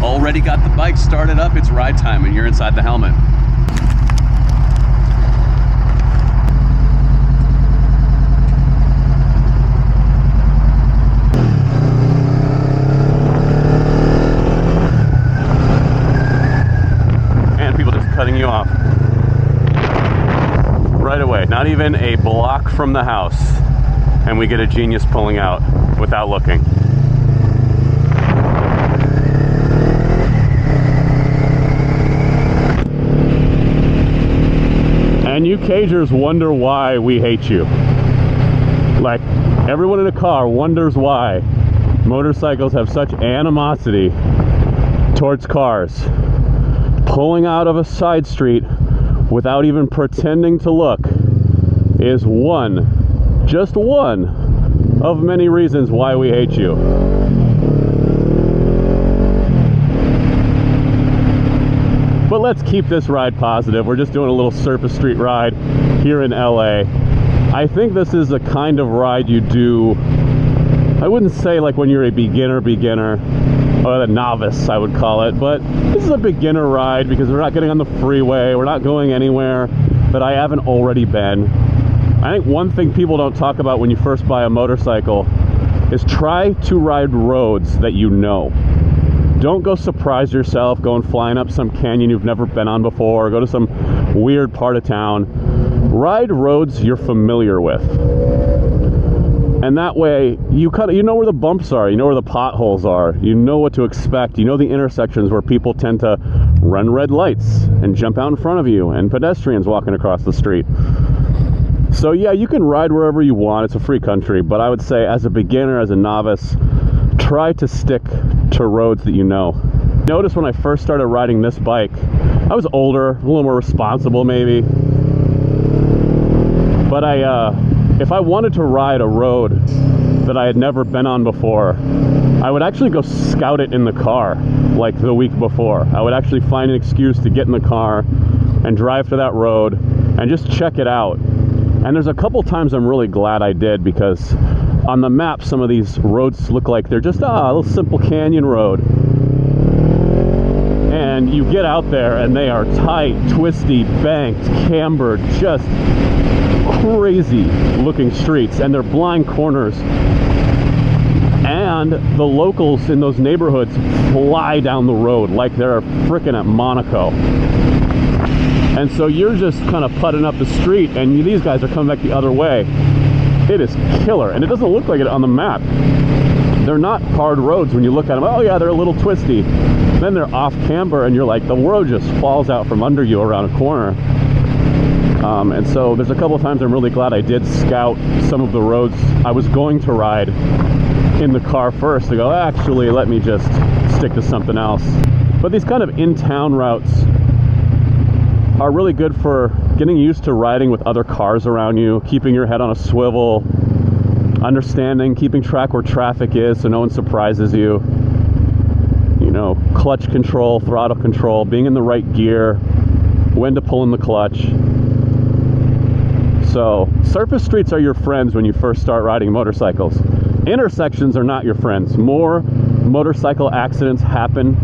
Already got the bike started up, it's ride time and you're inside the helmet. And people just cutting you off. Right away, not even a block from the house, and we get a genius pulling out without looking. And you cagers wonder why we hate you. Like, everyone in a car wonders why motorcycles have such animosity towards cars. Pulling out of a side street without even pretending to look is just one of many reasons why we hate you. But let's keep this ride positive. We're just doing a little surface street ride here in LA. I think this is the kind of ride you do, I wouldn't say like when you're a beginner, or a novice I would call it, but this is a beginner ride because we're not getting on the freeway, we're not going anywhere that I haven't already been. I think one thing people don't talk about when you first buy a motorcycle is try to ride roads that you know. Don't go surprise yourself going flying up some canyon you've never been on before, or go to some weird part of town. Ride roads you're familiar with. And that way, you know where the bumps are, you know where the potholes are, you know what to expect, you know the intersections where people tend to run red lights and jump out in front of you, and pedestrians walking across the street. So yeah, you can ride wherever you want, it's a free country, but I would say as a beginner, as a novice, try to stick to roads that you know. Notice when I first started riding this bike, I was older, a little more responsible maybe, but if I wanted to ride a road that I had never been on before, I would actually go scout it in the car like the week before. I would actually find an excuse to get in the car and drive to that road and just check it out. And there's a couple times I'm really glad I did, because on the map some of these roads look like they're just a little simple canyon road. And you get out there and they are tight, twisty, banked, cambered, just crazy looking streets, and they're blind corners, and the locals in those neighborhoods fly down the road like they're frickin' at Monaco. And so you're just kind of putting up the street, and these guys are coming back the other way. It is killer, and it doesn't look like it on the map. They're not hard roads when you look at them. Oh yeah, they're a little twisty. Then they're off camber, and you're like, the road just falls out from under you around a corner. And so there's a couple of times I'm really glad I did scout some of the roads I was going to ride in the car first, to go, actually, let me just stick to something else. But these kind of in-town routes are really good for getting used to riding with other cars around you, keeping your head on a swivel, understanding, keeping track where traffic is so no one surprises you. You know, clutch control, throttle control, being in the right gear, when to pull in the clutch. So, surface streets are your friends when you first start riding motorcycles. Intersections are not your friends. More motorcycle accidents happen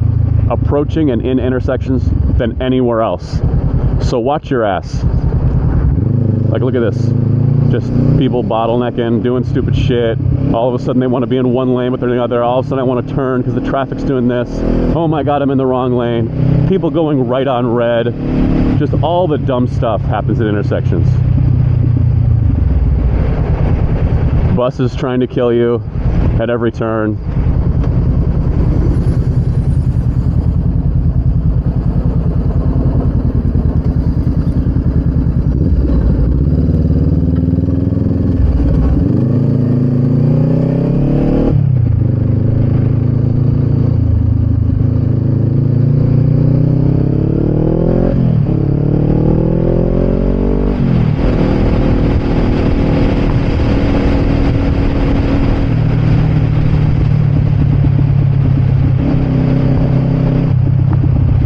approaching and in intersections than anywhere else. So watch your ass. Like, look at this. Just people bottlenecking, doing stupid shit. All of a sudden they want to be in one lane, but they're in the other. All of a sudden I want to turn because the traffic's doing this. Oh my God, I'm in the wrong lane. People going right on red. Just all the dumb stuff happens at intersections. Buses trying to kill you at every turn.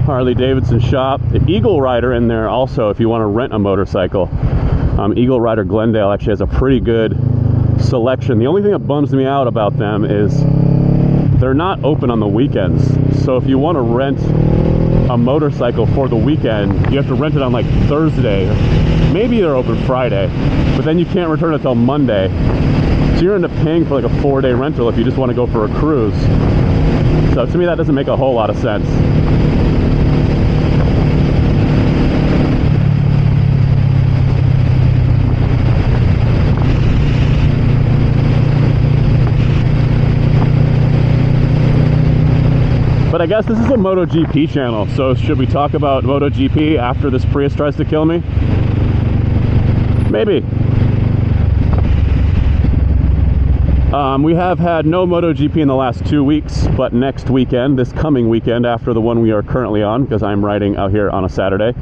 Harley Davidson shop. The Eagle Rider in there also if you want to rent a motorcycle. Eagle Rider Glendale actually has a pretty good selection. The only thing that bums me out about them is they're not open on the weekends. So if you want to rent a motorcycle for the weekend, you have to rent it on like Thursday. Maybe they're open Friday, but then you can't return it until Monday. So you end up paying for like a 4-day rental if you just want to go for a cruise. So to me, that doesn't make a whole lot of sense. But I guess this is a MotoGP channel, so should we talk about MotoGP after this Prius tries to kill me? Maybe. We have had no MotoGP in the last 2 weeks, but next weekend, this coming weekend after the one we are currently on, because I'm riding out here on a Saturday,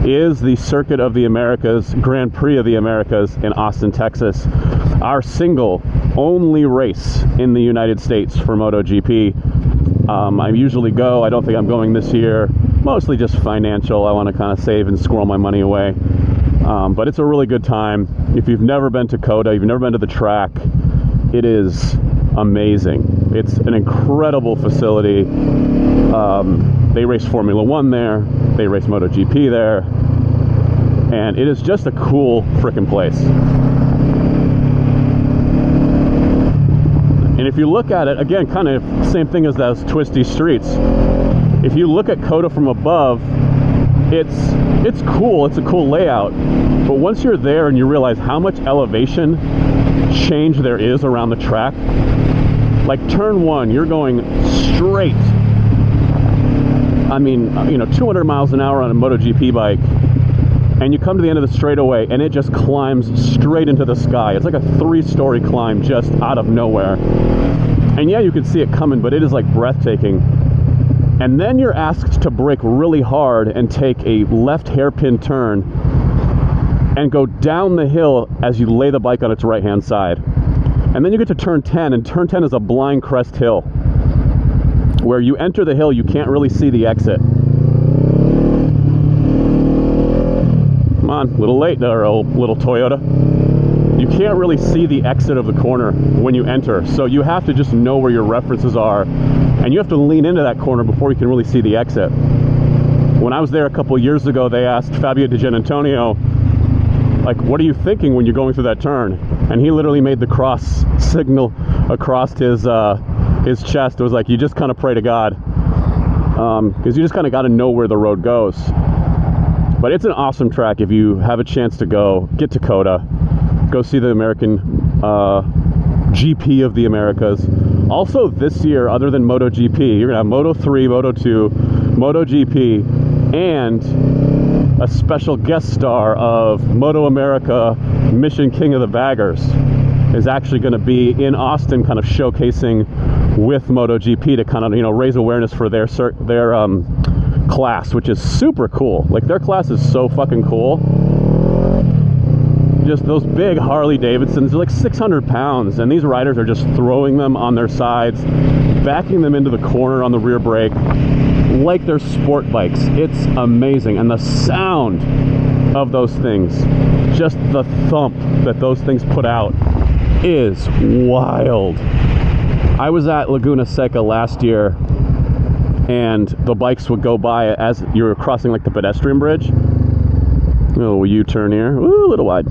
is the Circuit of the Americas, Grand Prix of the Americas in Austin, Texas. Our single only race in the United States for MotoGP. I usually go. I don't think I'm going this year. Mostly just financial. I want to kind of save and squirrel my money away. But it's a really good time. If you've never been to COTA, you've never been to the track, it is amazing. It's an incredible facility. They race Formula One there. They race MotoGP there. And it is just a cool frickin' place. And if you look at it, again, kind of same thing as those twisty streets. If you look at COTA from above, it's cool. It's a cool layout. But once you're there and you realize how much elevation change there is around the track, like turn one, you're going straight. I mean, 200 miles an hour on a MotoGP bike. And you come to the end of the straightaway and it just climbs straight into the sky. It's like a 3-story climb just out of nowhere. And yeah, you can see it coming, but it is like breathtaking. And then you're asked to brake really hard and take a left hairpin turn and go down the hill as you lay the bike on its right-hand side. And then you get to turn 10, and turn 10 is a blind crest hill where you enter the hill, you can't really see the exit. Come on, a little late there, old little Toyota. You can't really see the exit of the corner when you enter, so you have to just know where your references are, and you have to lean into that corner before you can really see the exit. When I was there a couple years ago, they asked Fabio Di Giannantonio, like, what are you thinking when you're going through that turn? And he literally made the cross signal across his chest. It was like, you just kind of pray to God, because you just kind of got to know where the road goes. But it's an awesome track. If you have a chance to go, get to COTA, go see the American GP of the Americas. Also this year, other than MotoGP, you're gonna have Moto3, Moto2, MotoGP, and a special guest star of Moto America, Mission King of the Baggers, is actually going to be in Austin, kind of showcasing with MotoGP to kind of, raise awareness for their class, which is super cool. Like, their class is so fucking cool. Just those big Harley Davidsons, they're like 600 pounds, and these riders are just throwing them on their sides, backing them into the corner on the rear brake like they're sport bikes. It's amazing. And the sound of those things, just the thump that those things put out, is wild. I was at Laguna Seca last year, and the bikes would go by as you were crossing like the pedestrian bridge. Oh, U-turn here. Ooh, a little wide.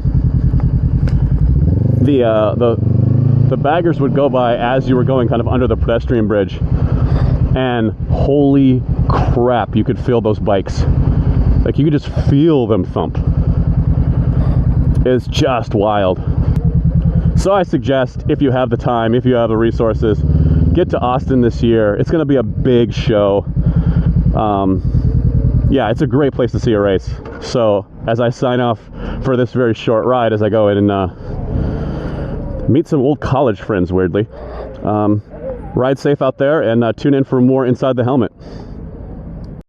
The baggers would go by as you were going kind of under the pedestrian bridge, and holy crap, you could feel those bikes. Like, you could just feel them thump. It's just wild. So I suggest, if you have the time, if you have the resources, get to Austin this year. It's going to be a big show. Yeah, it's a great place to see a race. So as I sign off for this very short ride, as I go in and meet some old college friends, weirdly, ride safe out there, and tune in for more Inside the Helmet.